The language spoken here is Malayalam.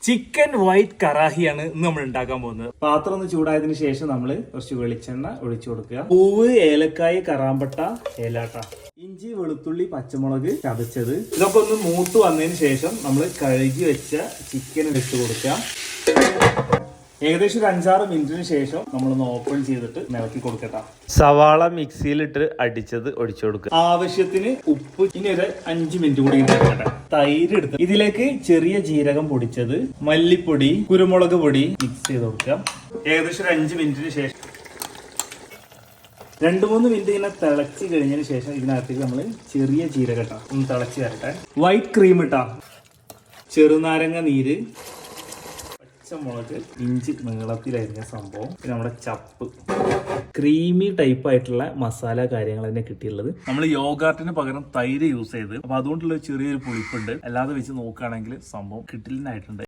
ചിക്കൻ വൈറ്റ് കറാഹിയാണ് ഇന്ന് നമ്മൾ ഉണ്ടാക്കാൻ പോകുന്നത്. പാത്രം ഒന്ന് ചൂടായതിനു ശേഷം നമ്മൾ കുറച്ച് വെളിച്ചെണ്ണ ഒഴിച്ചു കൊടുക്കുക. പൂവ്, ഏലക്കായ്, കറാമ്പട്ട, ഏലാട്ട, ഇഞ്ചി, വെളുത്തുള്ളി, പച്ചമുളക് ചതച്ചത്, ഇതൊക്കെ ഒന്ന് മൂത്ത് വന്നതിന് ശേഷം നമ്മൾ കഴുകി വെച്ച ചിക്കൻ ഇട്ട് കൊടുക്കുക. ഏകദേശം ഒരു 5-6 മിനിറ്റിന് ശേഷം നമ്മളൊന്ന് ഓപ്പൺ ചെയ്തിട്ട് ഇളക്കി കൊടുക്കട്ടെ. സവാള മിക്സിയിലിട്ട് അടിച്ചത് ഒഴിച്ചു കൊടുക്കുക. ആവശ്യത്തിന് ഉപ്പ്. ഇനി ഒരു 5 മിനിറ്റ് കൂടി ഇരിക്കട്ടെ. തൈര് എടുത്ത് ഇതിലേക്ക് ചെറിയ ജീരകം പൊടിച്ചത്, മല്ലിപ്പൊടി, കുരുമുളക് പൊടി മിക്സ് ചെയ്ത് കൊടുക്കുക. ഏകദേശം ഒരു 5 മിനിറ്റിന് ശേഷം 2-3 മിനിറ്റ് ഇങ്ങനെ തിളച്ച് കഴിഞ്ഞതിന് ശേഷം ഇതിനകത്തേക്ക് നമ്മൾ ചെറിയ ജീരകം ഇട്ടാ ഒന്ന് തിളച്ച് തരട്ടെ. വൈറ്റ് ക്രീം ഇട്ടാ, ചെറുനാരങ്ങ നീര്, പച്ചമുളക്, ഇഞ്ചി നീളത്തിലരിഞ്ഞ സംഭവം, പിന്നെ നമ്മുടെ ചപ്പ്, ക്രീമി ടൈപ്പ് ആയിട്ടുള്ള മസാല കാര്യങ്ങൾ തന്നെ കിട്ടിയുള്ളത്. നമ്മൾ യോഗാർട്ടിന് പകരം തൈര് യൂസ് ചെയ്ത്, അപ്പൊ അതുകൊണ്ടുള്ള ചെറിയൊരു പുളിപ്പുണ്ട്. അല്ലാതെ വെച്ച് നോക്കുകയാണെങ്കിൽ സംഭവം കിട്ടില്ലായിട്ടുണ്ട്.